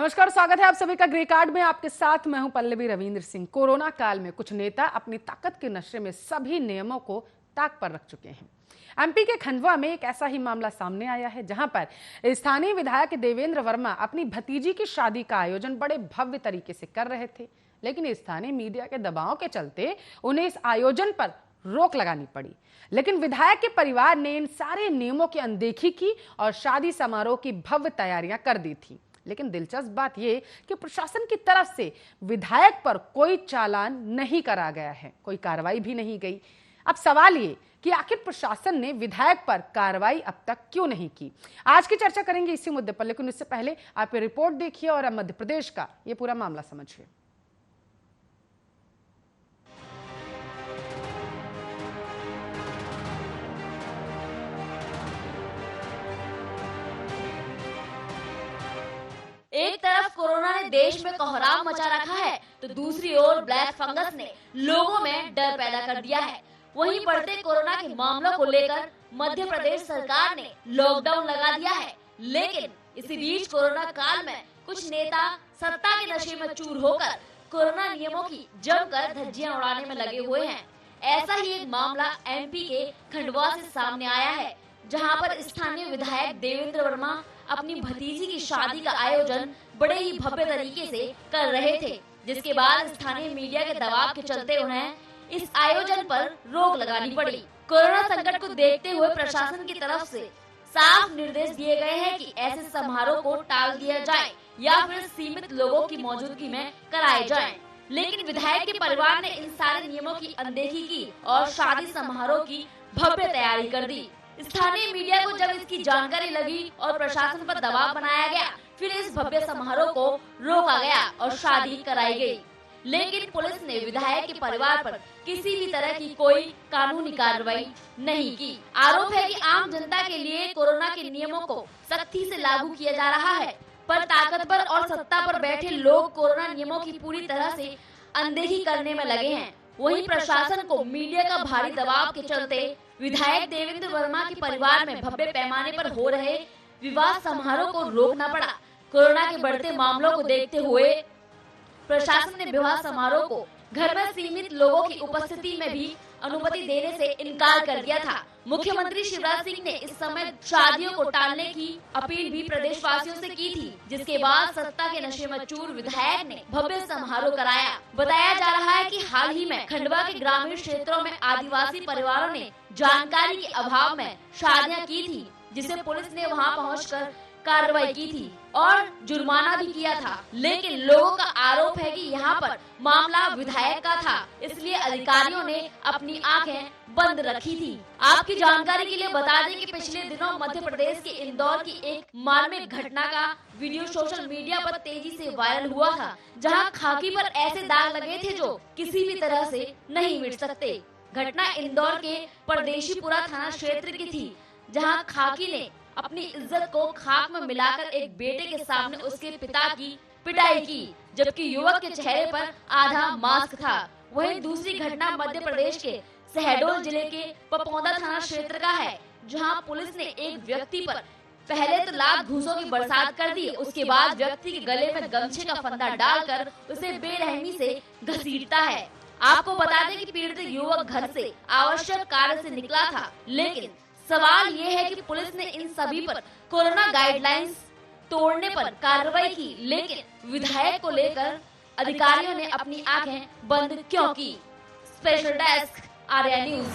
नमस्कार, स्वागत है आप सभी का ग्रे कार्ड में। आपके साथ मैं हूं पल्लवी रविंद्र सिंह। कोरोना काल में कुछ नेता अपनी ताकत के नशे में सभी नियमों को ताक पर रख चुके हैं। एमपी के खंडवा में एक ऐसा ही मामला सामने आया है, जहां पर स्थानीय विधायक देवेंद्र वर्मा अपनी भतीजी की शादी का आयोजन बड़े भव्य तरीके से कर रहे थे, लेकिन स्थानीय मीडिया के दबाव के चलते उन्हें इस आयोजन पर रोक लगानी पड़ी। लेकिन विधायक के परिवार ने इन सारे नियमों की अनदेखी की और शादी समारोह की भव्य तैयारियां कर दी थी। लेकिन दिलचस्प बात यह कि प्रशासन की तरफ से विधायक पर कोई चालान नहीं करा गया है, कोई कार्रवाई भी नहीं गई। अब सवाल ये कि आखिर प्रशासन ने विधायक पर कार्रवाई अब तक क्यों नहीं की। आज की चर्चा करेंगे इसी मुद्दे पर, लेकिन इससे पहले आप ये रिपोर्ट देखिए और मध्य प्रदेश का ये पूरा मामला समझिए। एक तरफ कोरोना ने देश में कोहराम मचा रखा है, तो दूसरी ओर ब्लैक फंगस ने लोगों में डर पैदा कर दिया है। वहीं बढ़ते कोरोना के मामलों को लेकर मध्य प्रदेश सरकार ने लॉकडाउन लगा दिया है, लेकिन इसी बीच कोरोना काल में कुछ नेता सत्ता के नशे में चूर होकर कोरोना नियमों की जमकर धज्जियां उड़ाने में लगे हुए हैं। ऐसा ही एक मामला एमपी के खंडवा से सामने आया है, जहां पर स्थानीय विधायक देवेंद्र वर्मा अपनी भतीजी की शादी का आयोजन बड़े ही भव्य तरीके से कर रहे थे, जिसके बाद स्थानीय मीडिया के दबाव के चलते उन्हें इस आयोजन पर रोक लगानी पड़ी। कोरोना संकट को देखते हुए प्रशासन की तरफ से साफ निर्देश दिए गए हैं कि ऐसे समारोह को टाल दिया जाए या फिर सीमित लोगों की मौजूदगी में कराए जाएं। लेकिन विधायक के परिवार ने इन सारे नियमों की अनदेखी की और शादी समारोह की भव्य तैयारी कर दी। स्थानीय मीडिया को जब इसकी जानकारी लगी और प्रशासन पर दबाव बनाया गया, फिर इस भव्य समारोह को रोका गया और शादी कराई गई। लेकिन पुलिस ने विधायक के परिवार पर किसी भी तरह की कोई कानूनी कार्रवाई नहीं की। आरोप है कि आम जनता के लिए कोरोना के नियमों को सख्ती से लागू किया जा रहा है, पर ताकतवर और सत्ता पर बैठे लोग कोरोना नियमों की पूरी तरह से अनदेखी करने में लगे हैं। वहीं प्रशासन को मीडिया का भारी दबाव के चलते विधायक देवेंद्र वर्मा के परिवार में भव्य पैमाने पर हो रहे विवाह समारोह को रोकना पड़ा। कोरोना के बढ़ते मामलों को देखते हुए प्रशासन ने विवाह समारोह को घर में सीमित लोगों की उपस्थिति में भी अनुमति देने से इनकार कर दिया था। मुख्यमंत्री शिवराज सिंह ने इस समय शादियों को टालने की अपील भी प्रदेशवासियों से की थी, जिसके बाद सत्ता के नशे में चूर विधायक ने भव्य समारोह कराया। बताया जा रहा है कि हाल ही में खंडवा के ग्रामीण क्षेत्रों में आदिवासी परिवारों ने जानकारी के अभाव में शादियां की थी, जिसे पुलिस ने वहां पहुंचकर कार्रवाई की थी और जुर्माना भी किया था। लेकिन लोगों का आरोप है कि यहाँ पर मामला विधायक का था, इसलिए अधिकारियों ने अपनी आंखें बंद रखी थी। आपकी जानकारी के लिए बता दें कि पिछले दिनों मध्य प्रदेश के इंदौर की एक मार्मिक घटना का वीडियो सोशल मीडिया पर तेजी से वायरल हुआ था, जहाँ खाकी पर ऐसे दाग लगे थे जो किसी भी तरह से नहीं मिट सकते। घटना इंदौर के परदेशीपुरा थाना क्षेत्र की थी, जहाँ खाकी ने अपनी इज्जत को खाक में मिलाकर एक बेटे के सामने उसके पिता की पिटाई की, जबकि युवक के चेहरे पर आधा मास्क था। वहीं दूसरी घटना मध्य प्रदेश के शहडोल जिले के पपौदा थाना क्षेत्र का है, जहां पुलिस ने एक व्यक्ति पर पहले तो लात घूंसों की बरसात कर दी, उसके बाद व्यक्ति के गले में गमछे का फंदा डालकर उसे बेरहमी से घसीटता है। आपको बता दें कि पीड़ित युवक घर से आवश्यक कार्य से निकला था, लेकिन सवाल ये है कि पुलिस ने इन सभी पर कोरोना गाइडलाइंस तोड़ने पर कार्रवाई की, लेकिन विधायक को लेकर अधिकारियों ने अपनी आंखें बंद क्यों की। Special desk Arya news.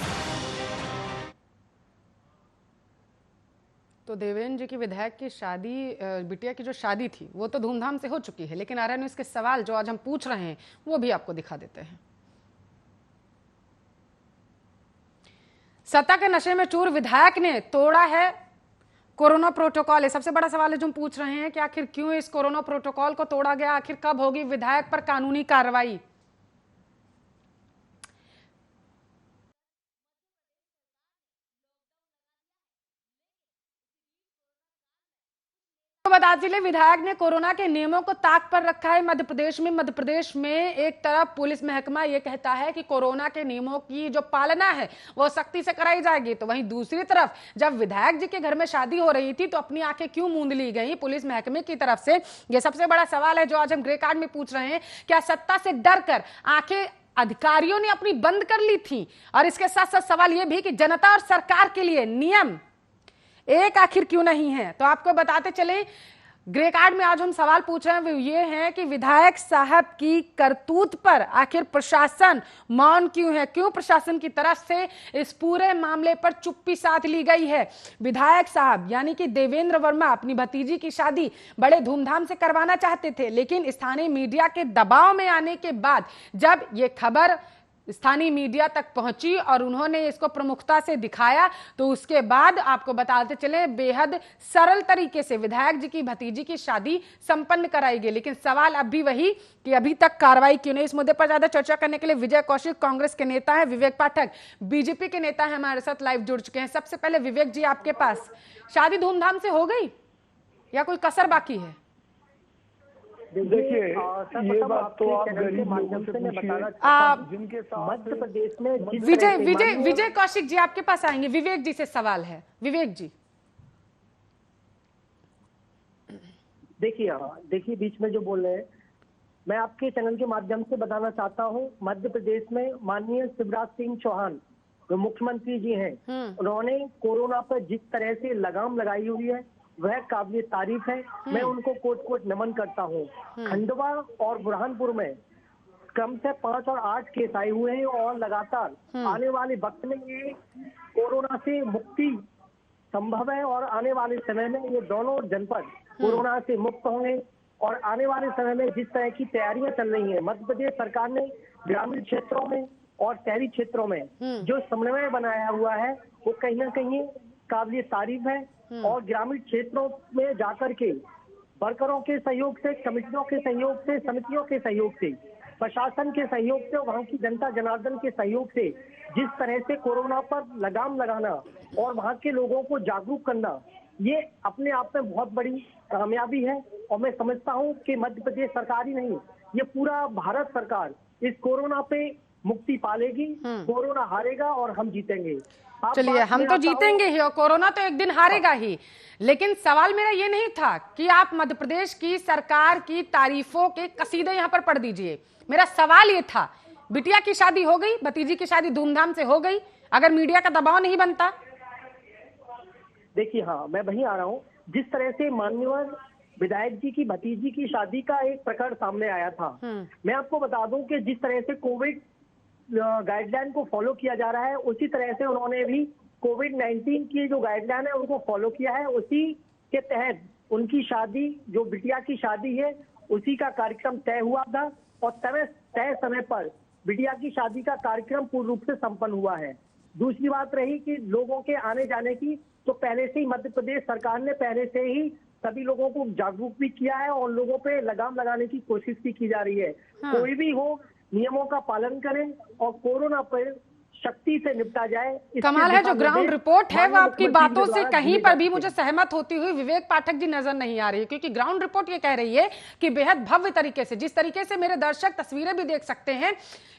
तो देवेंद्र जी की विधायक की शादी, बिटिया की जो शादी थी वो तो धूमधाम से हो चुकी है, लेकिन आर्या न्यूज के सवाल जो आज हम पूछ रहे हैं वो भी आपको दिखा देते हैं। सत्ता के नशे में चूर विधायक ने तोड़ा है कोरोना प्रोटोकॉल। ये सबसे बड़ा सवाल है जो हम पूछ रहे हैं कि आखिर क्यों इस कोरोना प्रोटोकॉल को तोड़ा गया, आखिर कब होगी विधायक पर कानूनी कार्रवाई। तो बता जिले विधायक ने कोरोना के नियमों को ताक पर रखा है। मध्य प्रदेश में एक तरफ पुलिस महकमा ये कहता है कि कोरोना के नियमों की जो पालना है वो सख्ती से कराई जाएगी, तो वहीं दूसरी तरफ जब विधायक जी के घर में शादी हो रही थी तो अपनी आंखें क्यों मूंद ली गई पुलिस महकमे की तरफ से? ये सबसे बड़ा सवाल है जो आज हम ग्रे कार्ड में पूछ रहे हैं। क्या सत्ता से डर कर आंखें अधिकारियों ने अपनी बंद कर ली थी? और इसके साथ साथ सवाल यह भी कि जनता और सरकार के लिए नियम एक आखिर क्यों नहीं है? तो आपको बताते चले, ग्रे कार्ड में आज हम सवाल पूछ रहे हैं वो ये है कि विधायक साहब की करतूत पर आखिर प्रशासन मौन क्यों है? क्यों प्रशासन की तरफ से इस पूरे मामले पर चुप्पी साध ली गई है? विधायक साहब यानी कि देवेंद्र वर्मा अपनी भतीजी की शादी बड़े धूमधाम से करवाना चाहते थे, लेकिन स्थानीय मीडिया के दबाव में आने के बाद जब ये खबर स्थानीय मीडिया तक पहुंची और उन्होंने इसको प्रमुखता से दिखाया तो उसके बाद आपको बताते चले बेहद सरल तरीके से विधायक जी की भतीजी की शादी संपन्न कराई गई। लेकिन सवाल अब भी वही कि अभी तक कार्रवाई क्यों नहीं? इस मुद्दे पर ज्यादा चर्चा करने के लिए विजय कौशिक कांग्रेस के नेता है, विवेक पाठक बीजेपी के नेता है, हमारे साथ लाइव जुड़ चुके हैं। सबसे पहले विवेक जी, आपके पास शादी धूमधाम से हो गई या कोई कसर बाकी है? देखिए, ये बात तो आप गरीब लोगों से पूछिए जिनके साथ मध्य प्रदेश में विजय कौशिक जी आपके पास आएंगे। विवेक जी से सवाल है। विवेक जी देखिए बीच में जो बोल रहे हैं, मैं आपके चैनल के माध्यम से बताना चाहता हूं, मध्य प्रदेश में माननीय शिवराज सिंह चौहान जो मुख्यमंत्री जी हैं, उन्होंने कोरोना पर जिस तरह से लगाम लगाई हुई है वह काबिल तारीफ है। मैं उनको कोट नमन करता हूँ। खंडवा और बुरहानपुर में क्रम से 5 और 8 केस आए हुए हैं और लगातार आने वाले वक्त में ये कोरोना से मुक्ति संभव है और आने वाले समय में ये दोनों जनपद कोरोना से मुक्त होंगे। और आने वाले समय में जिस तरह की तैयारियां चल रही हैं, मध्य प्रदेश सरकार ने ग्रामीण क्षेत्रों में और शहरी क्षेत्रों में जो समन्वय बनाया हुआ है वो कहीं ना कहीं काबिल तारीफ है। और ग्रामीण क्षेत्रों में जाकर के वर्करों के सहयोग से, कमेटियों के सहयोग से, समितियों के सहयोग से, प्रशासन के सहयोग से, वहां की जनता जनार्दन के सहयोग से जिस तरह से कोरोना पर लगाम लगाना और वहां के लोगों को जागरूक करना, ये अपने आप में बहुत बड़ी कामयाबी है। और मैं समझता हूं कि मध्य प्रदेश सरकार ही नहीं, ये पूरा भारत सरकार इस कोरोना पे मुक्ति पालेगी। कोरोना हारेगा और हम जीतेंगे। चलिए, हम तो जीतेंगे ही और कोरोना तो एक दिन हारेगा ही। लेकिन सवाल मेरा ये नहीं था कि आप मध्य प्रदेश की सरकार की तारीफों के कसीदे यहाँ पर पढ़ दीजिए। मेरा सवाल ये था, बिटिया की शादी हो गई, भतीजी की शादी धूमधाम से हो गई, अगर मीडिया का दबाव नहीं बनता? देखिए, हाँ, मैं वहीं आ रहा हूँ। जिस तरह से माननीय विधायक जी की भतीजी की शादी का एक प्रकरण सामने आया था, मैं आपको बता दूं कि जिस तरह से कोविड गाइडलाइन को फॉलो किया जा रहा है, उसी तरह से उन्होंने भी कोविड-19 की जो गाइडलाइन है उनको फॉलो किया है। उसी के तहत उनकी शादी, जो बिटिया की शादी है, उसी का कार्यक्रम तय हुआ था और तय समय पर बिटिया की शादी का कार्यक्रम पूर्ण रूप से संपन्न हुआ है। दूसरी बात रही कि लोगों के आने जाने की, तो पहले से ही मध्य प्रदेश सरकार ने पहले से ही सभी लोगों को जागरूक भी किया है और लोगों पे लगाम लगाने की कोशिश भी की जा रही है। कोई भी हो, नियमों का पालन करें और कोरोना पर शक्ति से निपटा जाए। कमाल है, जो ग्राउंड रिपोर्ट है वो आपकी बातों से कहीं पर भी मुझे सहमत होती हुई विवेक पाठक जी नजर नहीं आ रही है, क्योंकि ग्राउंड रिपोर्ट ये कह रही है कि बेहद भव्य तरीके से, जिस तरीके से मेरे दर्शक तस्वीरें भी देख सकते हैं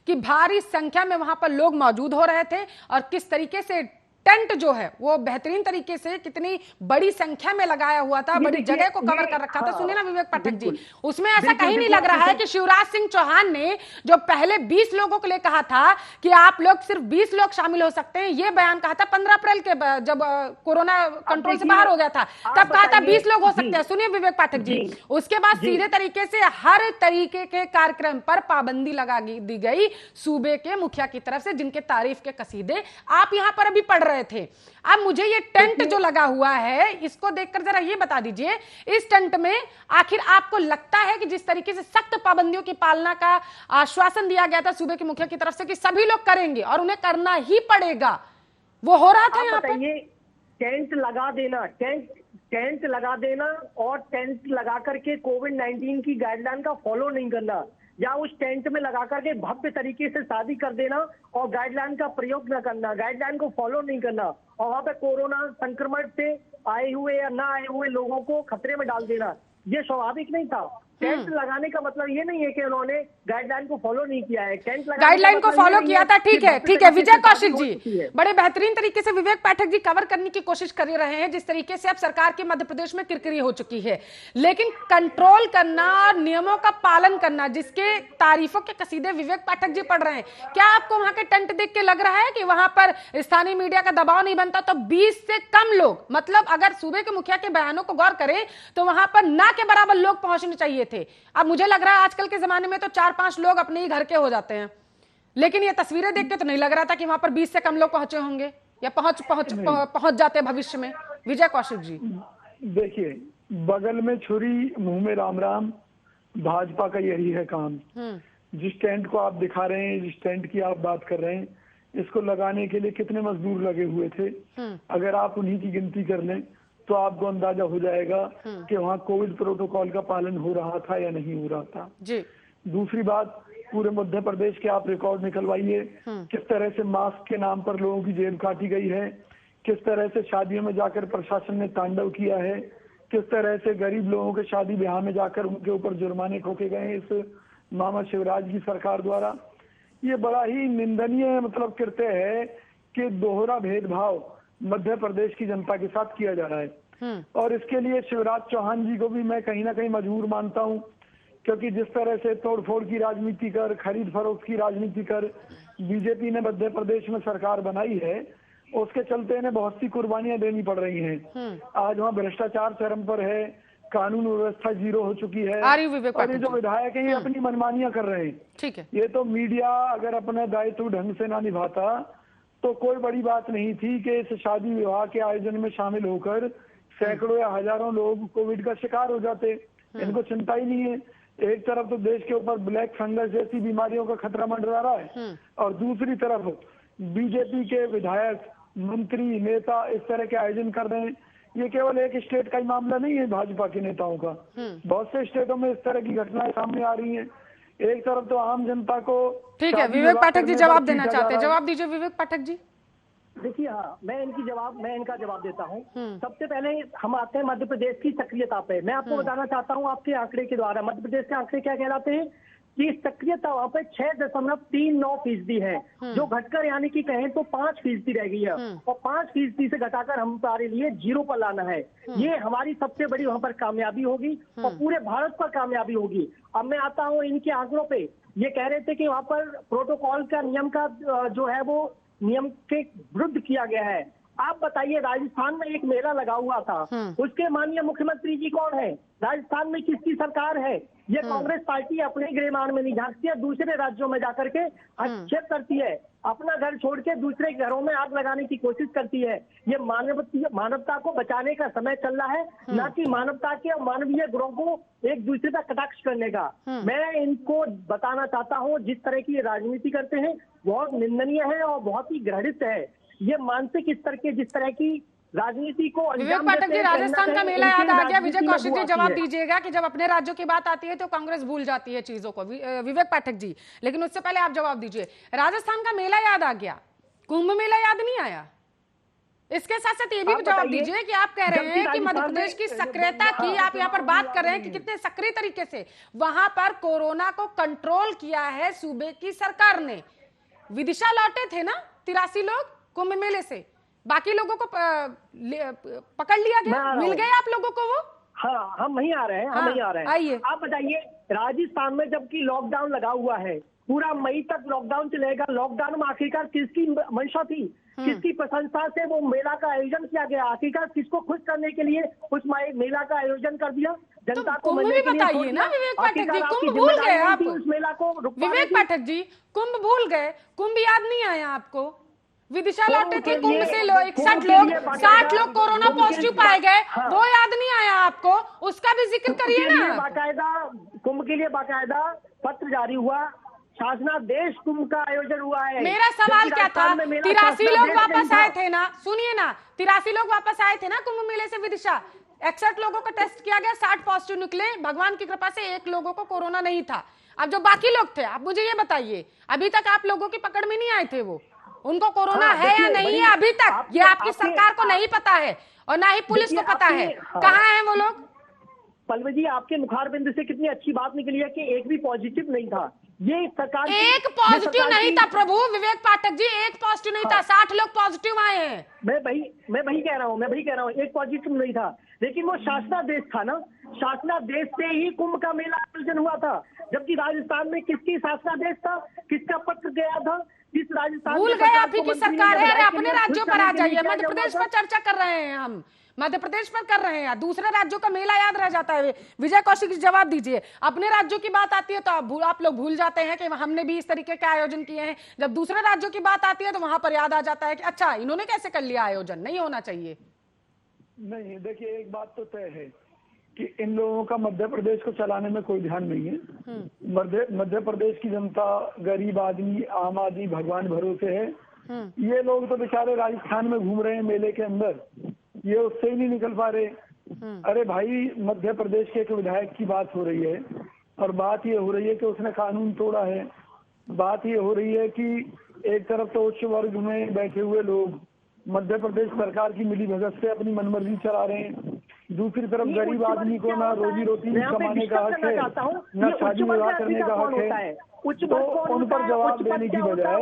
कि भारी संख्या में वहां पर लोग मौजूद हो रहे थे और किस तरीके से टेंट जो है वो बेहतरीन तरीके से कितनी बड़ी संख्या में लगाया हुआ था, बड़ी जगह को कवर कर रखा था। सुनिए ना विवेक पाठक जी, उसमें ऐसा कहीं नहीं लग रहा है कि शिवराज सिंह चौहान ने जो पहले 20 लोगों के लिए कहा था कि आप लोग सिर्फ 20 लोग शामिल हो सकते हैं, ये बयान कहा था 15 अप्रैल के जब कोरोना कंट्रोल से बाहर हो गया था, तब कहा था 20 लोग हो सकते हैं। सुनिए विवेक पाठक जी, उसके बाद सीधे तरीके से हर तरीके के कार्यक्रम पर पाबंदी लगा दी गई सूबे के मुखिया की तरफ से, जिनके तारीफ के कसीदे आप यहां पर अभी पढ़ रहे थे। अब मुझे ये टेंट जो लगा हुआ है इसको देखकर जरा ये बता दीजिए, इस टेंट में आखिर आपको लगता है कि जिस तरीके से सख्त पाबंदियों की पालना का आश्वासन दिया गया था सूबे के मुखिया की तरफ से कि सभी लोग करेंगे और उन्हें करना ही पड़ेगा, वो हो रहा था यहाँ पर? टेंट लगा देना और टेंट लगा करके कोविड-19 की गाइडलाइन का फॉलो नहीं करना, या उस टेंट में लगा करके भव्य तरीके से शादी कर देना और गाइडलाइन का प्रयोग न करना, गाइडलाइन को फॉलो नहीं करना और वहां पे कोरोना संक्रमण से आए हुए या ना आए हुए लोगों को खतरे में डाल देना, ये स्वाभाविक नहीं था। टेंट लगाने का मतलब ये नहीं है कि उन्होंने गाइडलाइन को फॉलो नहीं किया है। टेंट गाइडलाइन को फॉलो किया था, ठीक है विजय कौशिक जी बड़े बेहतरीन तरीके से विवेक पाठक जी कवर करने की कोशिश कर रहे हैं जिस तरीके से अब सरकार की मध्य प्रदेश में किरकिरी हो चुकी है, लेकिन कंट्रोल करना और नियमों का पालन करना जिसके तारीफों के कसीदे विवेक पाठक जी पढ़ रहे हैं, क्या आपको वहां के टेंट देख के लग रहा है कि वहां पर स्थानीय मीडिया का दबाव नहीं बनता? तो 20 से कम लोग, मतलब अगर सूबे के मुखिया के बयानों को गौर करें तो वहां पर ना के बराबर लोग पहुंचने चाहिए थे। अब मुझे लग रहा है आजकल के जमाने में तो 4-5 लोग अपने ही घर के हो जाते हैं, लेकिन ये तस्वीरें देख के तो नहीं लग रहा था कि वहां पर 20 से कम लोग पहुंचे होंगे या पहुंच जाते भविष्य में। विजय कौशिक जी देखिए, बगल में छुरी मुंह में राम राम, भाजपा का यही है काम। जिस टेंट को आप दिखा रहे हैं, जिस टेंट की आप बात कर रहे हैं, इसको लगाने के लिए कितने मजदूर लगे हुए थे, अगर आप उन्हीं की गिनती कर लें तो आपको अंदाजा हो जाएगा कि वहाँ कोविड प्रोटोकॉल का पालन हो रहा था या नहीं हो रहा था जी। दूसरी बात, पूरे मध्य प्रदेश के आप रिकॉर्ड निकलवाइए, किस तरह से मास्क के नाम पर लोगों की जेब काटी गई है, किस तरह से शादियों में जाकर प्रशासन ने तांडव किया है, किस तरह से गरीब लोगों के शादी ब्याह में जाकर उनके ऊपर जुर्माने ठोके गए हैं इस मामा शिवराज की सरकार द्वारा। ये बड़ा ही निंदनीय मतलब कृत्य है कि दोहरा भेदभाव मध्य प्रदेश की जनता के साथ किया जा रहा है। और इसके लिए शिवराज चौहान जी को भी मैं कहीं ना कहीं मजबूर मानता हूं, क्योंकि जिस तरह से तोड़फोड़ की राजनीति कर, खरीद फरोख्त की राजनीति कर बीजेपी ने मध्य प्रदेश में सरकार बनाई है, उसके चलते इन्हें बहुत सी कुर्बानियां देनी पड़ रही हैं। आज वहाँ भ्रष्टाचार चरम पर है, कानून व्यवस्था जीरो हो चुकी है, और ये जो विधायक है ये अपनी मनमानियां कर रहे हैं। ठीक है, ये तो मीडिया अगर अपना दायित्व ढंग से ना निभाता तो कोई बड़ी बात नहीं थी कि इस शादी विवाह के आयोजन में शामिल होकर सैकड़ों या हजारों लोग कोविड का शिकार हो जाते। इनको चिंता ही नहीं है। एक तरफ तो देश के ऊपर ब्लैक फंगस जैसी बीमारियों का खतरा मंडरा रहा है, और दूसरी तरफ बीजेपी के विधायक, मंत्री, नेता इस तरह के आयोजन कर रहे हैं। ये केवल एक स्टेट का ही मामला नहीं है भाजपा के नेताओं का, बहुत से स्टेटों में इस तरह की घटनाएं सामने आ रही हैं। एक तरफ तो आम जनता को, ठीक है विवेक पाठक जी जवाब देना चाहते हैं, जवाब दीजिए विवेक पाठक जी। देखिए, हाँ, मैं इनका जवाब देता हूँ। सबसे पहले हम आते हैं मध्य प्रदेश की सक्रियता पे। मैं आपको बताना चाहता हूँ आपके आंकड़े के द्वारा मध्य प्रदेश के आंकड़े क्या कहलाते हैं कि सक्रियता वहाँ पे 6.39% है, जो घटकर यानी कि कहें तो 5% रह गई है, और 5% से घटाकर हमारे लिए 0 पर लाना है। ये हमारी सबसे बड़ी वहाँ पर कामयाबी होगी और पूरे भारत पर कामयाबी होगी। अब मैं आता हूँ इनके आंकड़ों पे। ये कह रहे थे कि वहाँ पर प्रोटोकॉल का नियम का जो है वो नियम के विरुद्ध किया गया है। आप बताइए, राजस्थान में एक मेला लगा हुआ था, उसके माननीय मुख्यमंत्री जी कौन है? राजस्थान में किसकी सरकार है? ये कांग्रेस पार्टी अपने गृहमान में नहीं झांकती है, दूसरे राज्यों में जाकर के हस्तक्षेप करती है, अपना घर छोड़ के दूसरे घरों में आग लगाने की कोशिश करती है। ये मानवता को बचाने का समय चल रहा है, ना कि मानवता के और मानवीय गुणों को एक दूसरे पर कटाक्ष करने का। मैं इनको बताना चाहता हूँ, जिस तरह की राजनीति करते हैं बहुत निंदनीय है और बहुत ही घृणित है। ये मानसिक स्तर के जिस तरह की राजनीति को विवेक पाठक जी, राजस्थान का मेला याद आ गया। विजय कौशिक जी जवाब दीजिएगा कि जब अपने राज्यों की बात आती है तो कांग्रेस भूल जाती है चीजों को। विवेक पाठक जी, लेकिन उससे पहले आप जवाब दीजिए। राजस्थान का मेला याद आ गया, कुंभ मेला याद नहीं आया? इसके साथ साथ ये भी जवाब दीजिए कि आप कह रहे हैं कि मध्य प्रदेश की सक्रियता की, आप यहाँ पर बात कर रहे हैं कि कितने सक्रिय तरीके से वहां पर कोरोना को कंट्रोल किया है सूबे की सरकार ने। विदिशा लौटे थे ना 83 लोग कुंभ मेले से, बाकी लोगों को पकड़ लिया गया, मिल गए आप लोगों को वो? हाँ, हम वहीं आ रहे हैं, हम वहीं आ रहे हैं। आइए, आप बताइए, राजस्थान में जबकि लॉकडाउन लगा हुआ है, पूरा मई तक लॉकडाउन चलेगा, लॉकडाउन में आखिरकार किसकी मंशा थी, किसकी प्रशंसा से वो मेला का आयोजन किया गया? आखिरकार किसको खुश करने के लिए उस मेला का आयोजन कर दिया? जनता को मिलने के लिए बताइए ना विवेक पाठक जी, कुंभ भूल गए आप उस मेला को? विवेक पाठक जी, कुंभ भूल गए, कुंभ याद नहीं आया आपको? विदिशा लौटे थे कुंभ से 61 लोग, 60 लोग कोरोना पॉजिटिव पाए गए, वो याद नहीं आया आपको? उसका भी जिक्र करिए ना। बाकायदा कुंभ के लिए बाकायदा पत्र जारी हुआ, शासनादेश कुंभ का आयोजन हुआ है। मेरा सवाल क्या था, 83 लोग वापस आए थे ना, सुनिए ना, 83 लोग वापस आए थे ना कुंभ मेले से विदिशा। 61 लोगों का टेस्ट किया गया, 60 पॉजिटिव निकले, भगवान की कृपा से 1 लोगों को कोरोना नहीं था। अब जो बाकी लोग थे, आप मुझे ये बताइए, अभी तक आप लोगों की पकड़ में नहीं आए थे वो, उनको कोरोना है या नहीं है अभी तक? ये आपकी सरकार को नहीं पता है और ना ही पुलिस को पता है। कहाँ हैं वो लोग? पल्लवी जी, आपके मुखार बिंद से कितनी अच्छी बात निकली है कि एक भी पॉजिटिव नहीं था। ये सरकार एक पॉजिटिव नहीं था प्रभु विवेक पाठक जी, एक पॉजिटिव नहीं था, 60 लोग पॉजिटिव आए हैं। मैं वही कह रहा हूँ, एक पॉजिटिव नहीं था, लेकिन वो शासनादेश था ना, शासनादेश से ही कुंभ का मेला आयोजन हुआ था। जबकि राजस्थान में किसकी शासनादेश था, किसका पत्र गया था, जिस राजस्थान भूल गए आप ही की सरकार है। अरे अपने राज्यों पर आ जाइए, मध्य प्रदेश पर चर्चा कर रहे हैं हम, मध्य प्रदेश पर कर रहे हैं, दूसरे राज्यों का मेला याद रह जाता है। विजय कौशिक जी जवाब दीजिए, अपने राज्यों की बात आती है तो आप लोग भूल जाते हैं कि हमने भी इस तरीके के आयोजन किए हैं। जब दूसरे राज्यों की बात आती है तो वहां पर याद आ जाता है कि अच्छा इन्होंने कैसे कर लिया आयोजन, नहीं होना चाहिए। नहीं, देखिए एक बात तो तय है कि इन लोगों का मध्य प्रदेश को चलाने में कोई ध्यान नहीं है। मध्य प्रदेश की जनता, गरीब आदमी, आम आदमी भगवान भरोसे है। ये लोग तो बेचारे राजस्थान में घूम रहे हैं मेले के अंदर, ये उससे ही नहीं निकल पा रहे। अरे भाई, मध्य प्रदेश के एक विधायक की बात हो रही है और बात ये हो रही है कि उसने कानून तोड़ा है। बात ये हो रही है कि एक तरफ तो उच्च वर्ग में बैठे हुए लोग मध्य प्रदेश सरकार की मिली भगत से अपनी मनमर्जी चला रहे हैं, दूसरी तरफ गरीब आदमी को ना रोजी रोटी कमाने का हक है, न शादी विवाह करने का हक है। तो उन पर जवाब देने की बजाय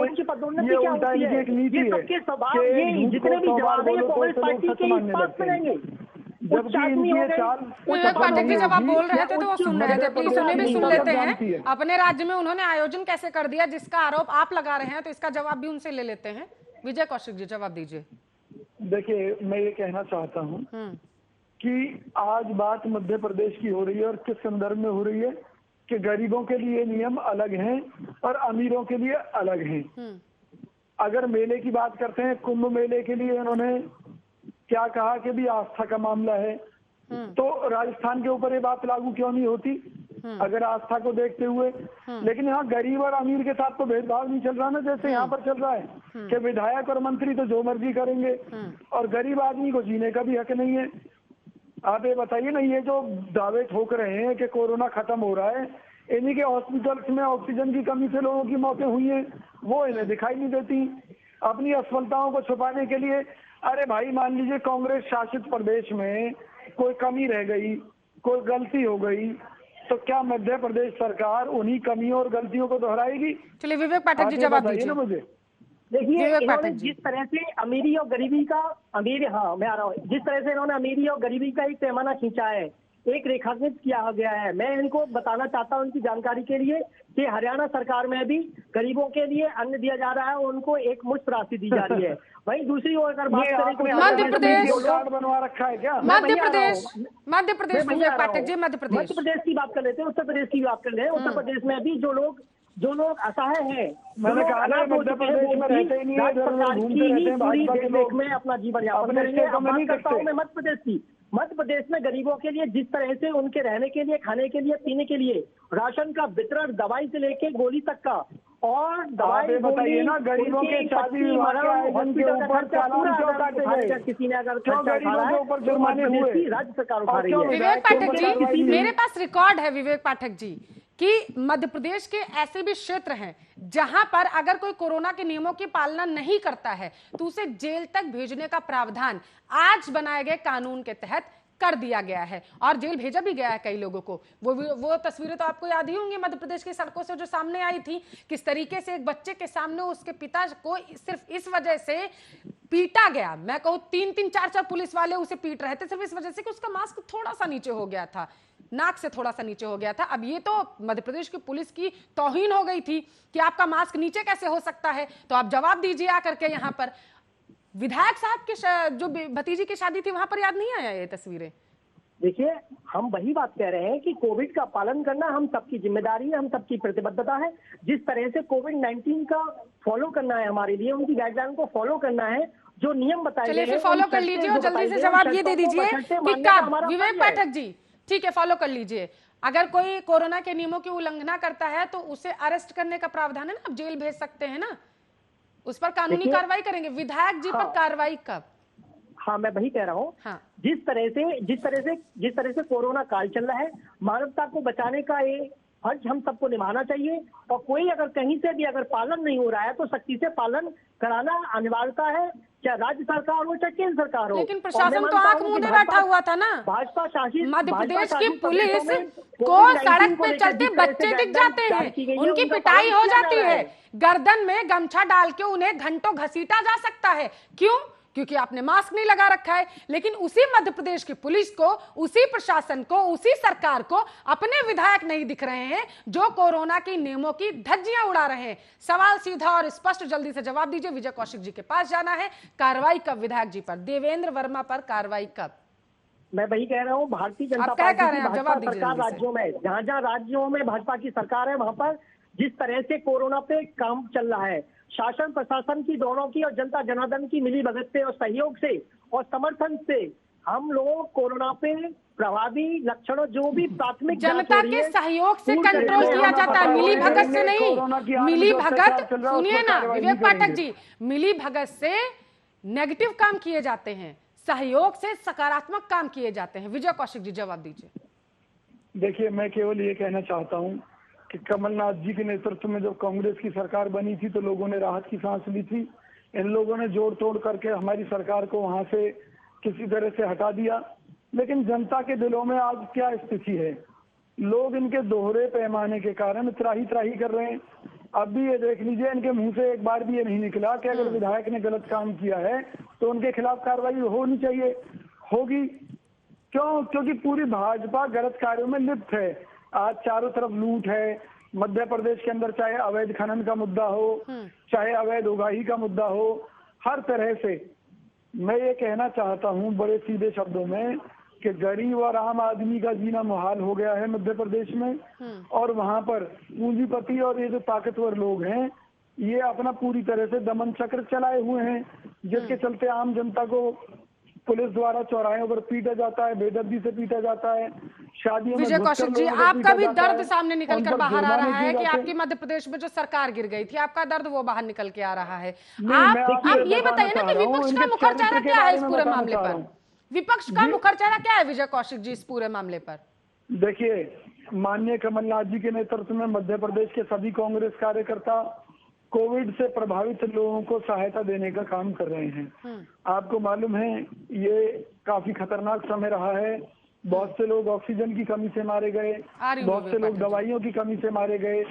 ये उल्टा इनकी एक नीति है कि जितने भी जवाब है कांग्रेस पार्टी के ही पास करेंगे। जबकि इनकी चाल, विवेक पाठक जी जब आप बोल रहे थे तो वो सुन रहे थे, प्लीज उन्हें भी सुन लेते हैं। अपने राज्य में उन्होंने आयोजन कैसे कर दिया जिसका आरोप आप लगा रहे हैं, तो इसका जवाब भी उनसे ले लेते हैं। विजय कौशिक जी जवाब दीजिए। देखिए, मैं ये कहना चाहता हूँ कि आज बात मध्य प्रदेश की हो रही है और किस संदर्भ में हो रही है कि गरीबों के लिए नियम अलग हैं और अमीरों के लिए अलग हैं। अगर मेले की बात करते हैं, कुंभ मेले के लिए उन्होंने क्या कहा कि भी आस्था का मामला है, तो राजस्थान के ऊपर ये बात लागू क्यों नहीं होती अगर आस्था को देखते हुए। लेकिन यहाँ गरीब और अमीर के साथ तो भेदभाव नहीं चल रहा ना, जैसे यहाँ पर चल रहा है कि विधायक और मंत्री तो जो मर्जी करेंगे और गरीब आदमी को जीने का भी हक नहीं है। आप ये बताइए ना, ये जो दावे ठोक रहे हैं कि कोरोना खत्म हो रहा है, इन्हीं के हॉस्पिटल्स में ऑक्सीजन की कमी से लोगों की मौतें हुई हैं, वो इन्हें दिखाई नहीं देती। अपनी असफलताओं को छुपाने के लिए, अरे भाई मान लीजिए कांग्रेस शासित प्रदेश में कोई कमी रह गई, कोई गलती हो गई, तो क्या मध्य प्रदेश सरकार उन्हीं कमियों और गलतियों को दोहराएगी? चलिए विवेक पाठक जी जवाब दीजिए ना मुझे। देखिए, इन्होंने जिस तरह से अमीरी और गरीबी का मैं आ रहा हूँ, जिस तरह से इन्होंने अमीरी और गरीबी का एक पैमाना खींचा है, एक रेखांकित किया गया है। मैं इनको बताना चाहता हूँ इनकी जानकारी के लिए कि हरियाणा सरकार में भी गरीबों के लिए अन्न दिया जा रहा है, उनको एक मुश्त राशि दी जा रही है। वहीं दूसरी ओर अगर बात करें तो मध्य प्रदेश कार्ड बनवा रखा है क्या? मध्य प्रदेश विवेक पाठक जी, मध्य प्रदेश की बात कर लेते हैं, उत्तर प्रदेश की बात कर ले। उत्तर प्रदेश में भी जो लोग असहाय हैं, मैंने कहा ना मध्य प्रदेश में रहते ही नहीं है, घूमते रहते हैं भाजपा के लोग, में अपना जीवन यापन करेंगे। अब बात करता हूँ मैं मध्य प्रदेश की। मध्य प्रदेश में गरीबों के लिए जिस तरह से उनके रहने के लिए, खाने के लिए, पीने के लिए राशन का वितरण, दवाई से लेके गोली तक का, और दवाई बताइए ना, गरीबों के शादी विवाह के आयोजन के ऊपर चालान क्यों काटे गए? किसी ने अगर गरीबों के ऊपर जुर्माने हुए? राज्य सरकार उठा रही है। विवेक पाठक जी, मेरे पास रिकॉर्ड है विवेक पाठक जी कि मध्य प्रदेश के ऐसे भी क्षेत्र हैं जहां पर अगर कोई कोरोना के नियमों की पालना नहीं करता है तो उसे जेल तक भेजने का प्रावधान आज बनाए गए कानून के तहत कर दिया गया है और जेल भेजा भी गया है कई लोगों को। वो तस्वीरें तो आपको याद ही होंगी मध्य प्रदेश की सड़कों से जो सामने आई थी, किस तरीके से एक बच्चे के सामने उसके पिता को सिर्फ इस वजह से पीटा गया। मैं कहूँ 3-3, 4-4 पुलिस वाले उसे पीट रहे थे सिर्फ इस वजह से कि उसका मास्क थोड़ा सा नीचे हो गया था, नाक से थोड़ा सा नीचे हो गया था। अब ये तो मध्य प्रदेश की पुलिस की तौहीन हो गई थी कि आपका मास्क नीचे कैसे हो सकता है, तो आप जवाब दीजिए आकर के। यहाँ पर विधायक साहब की जो भतीजी की शादी थी वहां पर याद नहीं आया ये तस्वीरें? देखिए, हम वही बात कह रहे हैं कि कोविड का पालन करना हम सबकी जिम्मेदारी है, हम सबकी प्रतिबद्धता है। जिस तरह से कोविड-19 का फॉलो करना है हमारे लिए, उनकी गाइडलाइन को फॉलो करना है, जो नियम बताए गए हैं फॉलो कर लीजिए और जल्दी से जवाब ये दे दीजिए कि कब, विवेक पाठक जी ठीक है फॉलो कर लीजिए, अगर कोई कोरोना के नियमों की उल्लंघना करता है तो उसे अरेस्ट करने का प्रावधान है ना, आप जेल भेज सकते हैं ना, उस पर कानूनी कार्रवाई करेंगे। विधायक जी पर कार्रवाई कब? हाँ, मैं वही कह रहा हूँ। हाँ। जिस तरह से कोरोना काल चल रहा है, मानवता को बचाने का ये फर्ज हम सबको निभाना चाहिए, और कोई अगर कहीं से भी अगर पालन नहीं हो रहा है तो सख्ती से पालन कराना अनिवार्यता है, चाहे राज्य सरकार हो चाहे केंद्र सरकार हो। लेकिन प्रशासन तो आंख मूंदे बैठा हुआ था ना। भाजपा शासित मध्य प्रदेश की शासित पुलिस प्रदेशों में को सड़क कोविड-19 को पे लेकर चलते जिस तरह बच्चे से दिख जाते जारी हैं, की गई है, उनकी उनका पिटाई पालन हो किया जाती जा रहा है, गर्दन में गमछा डाल के उन्हें घंटों घसीटा जा सकता है। क्यों? क्योंकि आपने मास्क नहीं लगा रखा है। लेकिन उसी मध्य प्रदेश की पुलिस को, उसी प्रशासन को, उसी सरकार को अपने विधायक नहीं दिख रहे हैं जो कोरोना के नियमों की धज्जियां उड़ा रहे हैं। सवाल सीधा और स्पष्ट, जल्दी से जवाब दीजिए। विजय कौशिक जी के पास जाना है। कार्रवाई कब विधायक जी पर, देवेंद्र वर्मा पर कार्रवाई कब? मैं वही कह रहा हूँ, भारतीय जनता आप क्या पार्टी कह रहे की हैं? आप भाजपा जवाब दीजिए सरकार जल्दी से। राज्यों में, जहाँ राज्यों में भाजपा की सरकार है, वहाँ पर जिस तरह से कोरोना पे काम चल रहा है, शासन प्रशासन की दोनों की और जनता जनार्दन की मिली भगत से और सहयोग से और समर्थन से हम लोग कोरोना पे प्रभावी लक्षणों जो भी प्राथमिक जनता के सहयोग से कंट्रोल किया जाता है, मिली भगत से नहीं। मिली भगत, सुनिए ना विवेक पाठक जी, मिली भगत से नेगेटिव काम किए जाते हैं, सहयोग से सकारात्मक काम किए जाते हैं। विजय कौशिक जी जवाब दीजिए। देखिए, मैं केवल ये कहना चाहता हूँ कि कमलनाथ जी के नेतृत्व में जब कांग्रेस की सरकार बनी थी तो लोगों ने राहत की सांस ली थी। इन लोगों ने जोड़ तोड़ करके हमारी सरकार को वहां से किसी तरह से हटा दिया। लेकिन जनता के दिलों में आज क्या स्थिति है? लोग इनके दोहरे पैमाने के कारण त्राही त्राही कर रहे हैं। अब भी ये देख लीजिए, इनके मुंह से एक बार भी ये नहीं निकला कि अगर विधायक ने गलत काम किया है तो उनके खिलाफ कार्रवाई होनी चाहिए। होगी क्यों? क्योंकि पूरी भाजपा गलत कार्यों में लिप्त है। आज चारों तरफ लूट है। मध्य प्रदेश के अंदर चाहे अवैध खनन का मुद्दा हो, चाहे अवैध उगाही का मुद्दा हो, हर तरह से मैं ये कहना चाहता हूँ बड़े सीधे शब्दों में कि गरीब और आम आदमी का जीना मुहाल हो गया है मध्य प्रदेश में। और वहां पर पूंजीपति और ये जो ताकतवर लोग हैं, ये अपना पूरी तरह से दमन चक्र चलाए हुए हैं, जिसके चलते आम जनता को पुलिस द्वारा चौराहों पर पीटा जाता है, बेदर्दी से पीटा जाता है, शादियों में विजय कौशिक जी, आपका भी दर्द सामने निकल कर बाहर आ रहा है कि आपकी मध्य प्रदेश में जो सरकार गिर गई थी, आपका दर्द वो बाहर निकल के आ रहा है। आप ये बताइए ना कि विपक्ष का मुखरचेहरा क्या है इस पूरे मामले पर? विपक्ष का मुखरचेहरा क्या है विजय कौशिक जी इस पूरे मामले पर? देखिए, माननीय कमलनाथ जी के नेतृत्व में मध्य प्रदेश के सभी कांग्रेस कार्यकर्ता कोविड से प्रभावित लोगों को सहायता देने का काम कर रहे हैं। आपको मालूम है ये काफी खतरनाक समय रहा है। बहुत से लोग ऑक्सीजन की कमी से मारे गए, बहुत से लोग दवाइयों की कमी से मारे गए,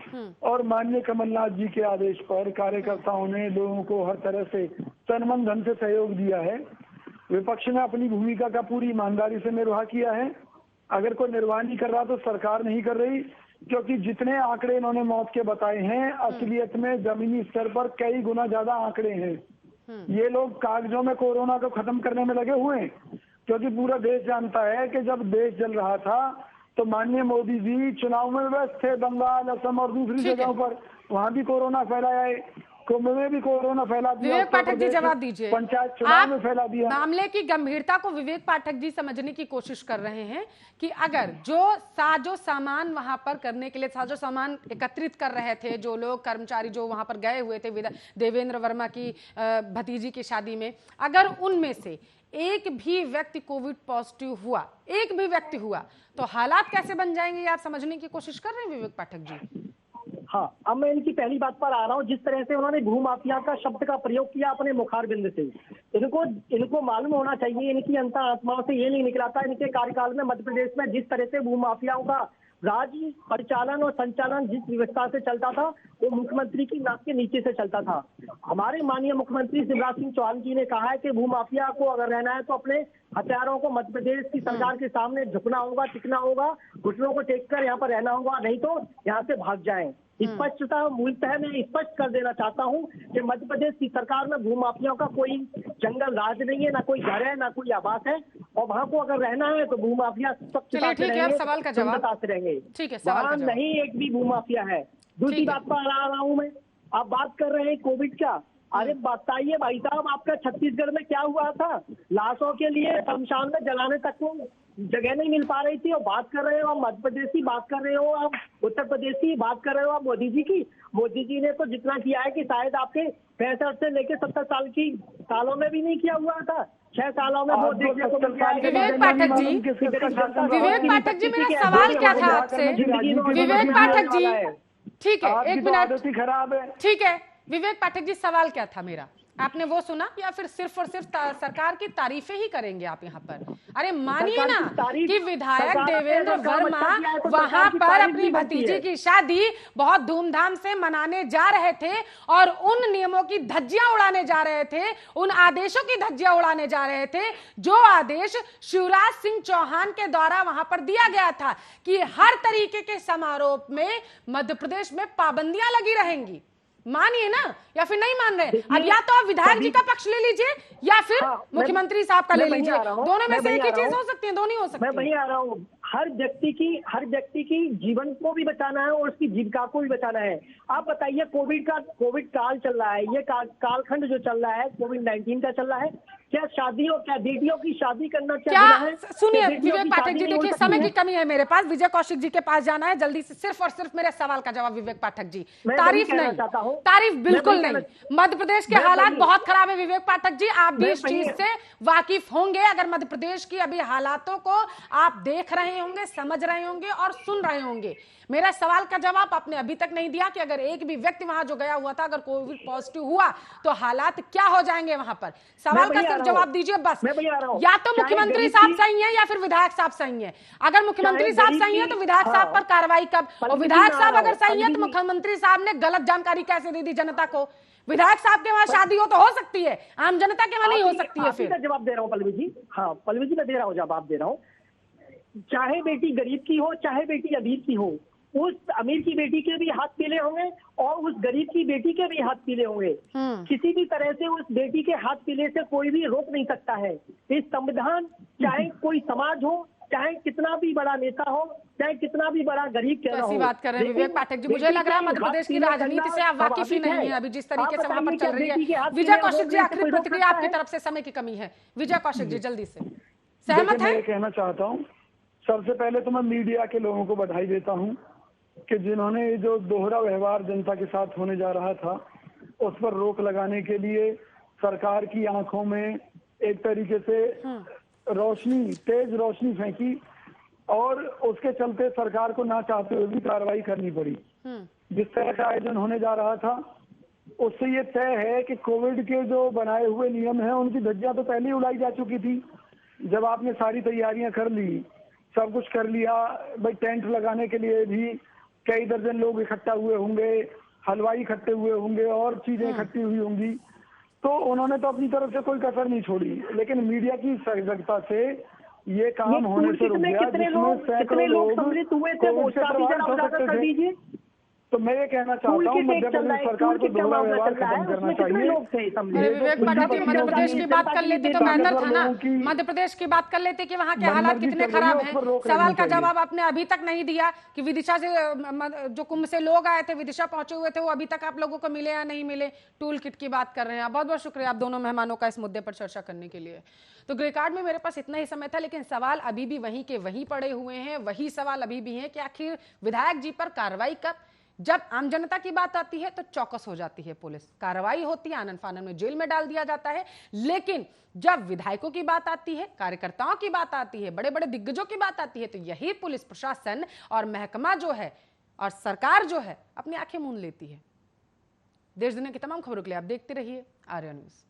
और माननीय कमलनाथ जी के आदेश पर कार्यकर्ताओं ने लोगों को हर तरह से तन मन धन से सहयोग दिया है। विपक्ष ने अपनी भूमिका का पूरी ईमानदारी से निर्वाह किया है। अगर कोई निर्वाह नहीं कर रहा तो सरकार नहीं कर रही, क्योंकि जितने आंकड़े इन्होंने मौत के बताए हैं, असलियत में जमीनी स्तर पर कई गुना ज्यादा आंकड़े हैं। ये लोग कागजों में कोरोना को खत्म करने में लगे हुए हैं, क्योंकि पूरा देश जानता है कि जब देश जल रहा था तो माननीय मोदी जी चुनाव में व्यस्त थे, बंगाल, असम और दूसरी जगहों पर, वहां भी कोरोना फैलाया है। कुंभ में भी कोरोना फैला दिया। विवेक पाठक जी जवाब दीजिए। पंचायत चुनाव में फैला दिया। मामले की गंभीरता को विवेक पाठक जी समझने की कोशिश कर रहे हैं कि अगर जो साजो सामान वहां पर करने के लिए साजो सामान एकत्रित कर रहे थे, जो लोग कर्मचारी जो वहां पर गए हुए थे देवेंद्र वर्मा की भतीजी की शादी में, अगर उनमें से एक भी व्यक्ति कोविड पॉजिटिव हुआ, एक भी व्यक्ति हुआ, तो हालात कैसे बन जाएंगे, आप समझने की कोशिश कर रहे हैं विवेक पाठक जी? हाँ, अब मैं इनकी पहली बात पर आ रहा हूँ। जिस तरह से उन्होंने भूमाफिया का शब्द का प्रयोग किया अपने मुखारबिंद से, इनको मालूम होना चाहिए, इनकी अंतर आत्माओं से ये नहीं निकला था इनके कार्यकाल में मध्य प्रदेश में जिस तरह से भूमाफियाओं का राज्य परिचालन और संचालन जिस व्यवस्था से चलता था वो मुख्यमंत्री की नाक के नीचे से चलता था। हमारे माननीय मुख्यमंत्री शिवराज सिंह चौहान जी ने कहा है कि भूमाफिया को अगर रहना है तो अपने हथियारों को मध्य प्रदेश की सरकार के सामने झुकना होगा, टिकना होगा, घुटनों को टेक कर यहाँ पर रहना होगा, नहीं तो यहाँ से भाग जाएं। स्पष्टता मूलतः मैं स्पष्ट कर देना चाहता हूँ कि मध्य प्रदेश की सरकार में भूमाफियाओं का कोई जंगल राज नहीं है, ना कोई घर है, ना कोई आवास है, और वहाँ को अगर रहना है तो भूमाफिया स्वच्छता से रहेंगे, सवाल का जवाब से रहेंगे। ठीक है, वहाँ नहीं एक भी भूमाफिया है। दूसरी बात पर आ रहा हूँ मैं, आप बात कर रहे हैं कोविड का। अरे बताइए भाई साहब, आपका छत्तीसगढ़ में क्या हुआ था? लाशों के लिए शमशान में जलाने तक को जगह नहीं मिल पा रही थी, और बात कर रहे हो आप मध्य प्रदेश की, बात कर रहे हो आप उत्तर प्रदेश की, बात कर रहे हो आप मोदी जी की। मोदी जी ने तो जितना किया है कि शायद आपके 65 से लेकर 70 साल की सालों में भी नहीं किया हुआ था। 6 सालों में वो देखने को मिल जाएगा। विवेक पाठक जी, विवेक पाठक जी, मेरा सवाल क्या था आपसे? विवेक पाठक जी, ठीक है, एक मिनट, खराब है। ठीक है विवेक पाठक जी, सवाल क्या था मेरा? आपने वो सुना या फिर सिर्फ और सिर्फ सरकार की तारीफें ही करेंगे आप यहाँ पर? अरे मानिए ना कि विधायक देवेंद्र वर्मा वहां पर अपनी भतीजी की शादी बहुत धूमधाम से मनाने जा रहे थे और उन नियमों की धज्जियां उड़ाने जा रहे थे, उन आदेशों की धज्जियां उड़ाने जा रहे थे जो आदेश शिवराज सिंह चौहान के द्वारा वहां पर दिया गया था कि हर तरीके के समारोह में मध्य प्रदेश में पाबंदियां लगी रहेंगी। मानिए ना या फिर नहीं मान रहे? अब या तो आप विधायक जी का पक्ष ले लीजिए या फिर मुख्यमंत्री साहब का ले लीजिए, दोनों में से एक ही चीज हो सकती है, दोनों ही हो सकती है। मैं वही आ रहा हूँ, हर व्यक्ति की जीवन को भी बचाना है और उसकी जीविका को भी बचाना है। आप बताइए, कोविड काल चल रहा है, ये कालखंड जो चल रहा है कोविड-19 का चल रहा है, क्या शादियों, क्या बेटियों की शादी करना क्या है? सुनिए विवेक पाठक जी, देखिए समय की कमी है मेरे पास, विजय कौशिक जी के पास जाना है जल्दी से। सिर्फ और सिर्फ मेरे सवाल का जवाब विवेक पाठक जी, तारीफ नहीं, तारीफ बिल्कुल नहीं। मध्य प्रदेश के हालात बहुत खराब है विवेक पाठक जी, आप भी इस चीज से वाकिफ होंगे। अगर मध्य प्रदेश की अभी हालातों को आप देख रहे होंगे, समझ रहे होंगे और सुन रहे होंगे। मेरा सवाल का जवाब आपने अभी तक नहीं दिया कि अगर एक भी व्यक्ति वहां जो गया हुआ था अगर कोविड पॉजिटिव हुआ तो हालात क्या हो जाएंगे वहां पर? सवाल का सिर्फ जवाब दीजिए बस। या तो मुख्यमंत्री साहब सही है या फिर विधायक साहब सही है। अगर मुख्यमंत्री साहब सही है तो विधायक साहब पर कार्रवाई कब? और विधायक साहब अगर सही है तो मुख्यमंत्री साहब ने गलत जानकारी कैसे दे दी जनता को? विधायक साहब के वहां शादी हो तो हो सकती है, आम जनता के वहां नहीं हो सकती है। फिर जवाब दे रहा हूँ पल्लवी जी, हाँ पल्लवी जी मैं दे रहा हूँ, जवाब दे रहा हूँ। चाहे बेटी गरीब की हो, चाहे बेटी अमीर की हो, उस अमीर की बेटी के भी हाथ पीले होंगे और उस गरीब की बेटी के भी हाथ पीले होंगे। किसी भी तरह से उस बेटी के हाथ पीले से कोई भी रोक नहीं सकता है। इस संविधान, चाहे कोई समाज हो, चाहे कितना भी बड़ा नेता हो, चाहे कितना भी बड़ा गरीब क्यों ना हो। बात कर रहे हैं विवेक पाठक जी, मुझे लग रहा है मध्य प्रदेश की राजनीति से आप वाकिफ ही नहीं है अभी जिस तरीके से वहां पर चल रही है। विजय कौशिक जी, आखिरी प्रतिक्रिया आपकी तरफ से, समय की कमी है। विजय कौशिक जी जल्दी से, सहमत है? मैं कहना चाहता हूँ, सबसे पहले तो मैं मीडिया के लोगों को बधाई देता हूँ कि जिन्होंने जो दोहरा व्यवहार जनता के साथ होने जा रहा था उस पर रोक लगाने के लिए सरकार की आंखों में एक तरीके से रोशनी, तेज रोशनी फेंकी और उसके चलते सरकार को ना चाहते हुए भी कार्रवाई करनी पड़ी। जिस तरह का आयोजन होने जा रहा था उससे ये तय है कि कोविड के जो बनाए हुए नियम हैं उनकी धज्जियां तो पहले ही उड़ाई जा चुकी थी। जब आपने सारी तैयारियां कर ली, सब कुछ कर लिया, भाई टेंट लगाने के लिए भी कई दर्जन लोग इकट्ठा हुए होंगे, हलवाई इकट्ठे हुए होंगे और चीजें इकट्ठी हुई होंगी, तो उन्होंने तो अपनी तरफ से कोई कसर नहीं छोड़ी। लेकिन मीडिया की सजगता से ये काम होने से रुक गया, जिसमें सैकड़ों लोग कोविड से प्रभावित हो सकते थे। तो मैं ये कहना चाहता हूँ मध्य प्रदेश सरकार को दोहरा व्यवहार खत्म करना चाहिए। विवेक पाठक जी, मध्य प्रदेश की बात कर लेते तो बेहतर था ना, मध्य प्रदेश की बात कर लेते कि वहाँ के हालात कितने खराब हैं। सवाल का जवाब आपने अभी तक नहीं दिया कि विदिशा से जो कुंभ से लोग आए थे, विदिशा पहुंचे हुए थे, वो अभी तक आप लोगों को मिले या नहीं मिले? टूल किट की बात कर रहे हैं। बहुत बहुत शुक्रिया आप दोनों मेहमानों का इस मुद्दे पर चर्चा करने के लिए। तो ग्रे कार्ड में मेरे पास इतना ही समय था, लेकिन सवाल अभी भी वहीं के वहीं पड़े हुए हैं। वही सवाल अभी भी है कि आखिर विधायक जी पर कार्रवाई कब? जब आम जनता की बात आती है तो चौकस हो जाती है पुलिस, कार्रवाई होती है, आनन फानन में जेल में डाल दिया जाता है। लेकिन जब विधायकों की बात आती है, कार्यकर्ताओं की बात आती है, बड़े बड़े दिग्गजों की बात आती है, तो यही पुलिस प्रशासन और महकमा जो है और सरकार जो है अपनी आंखें मूंद लेती है। देश दुनिया की तमाम खबरों के लिए आप देखते रहिए आर्या न्यूज।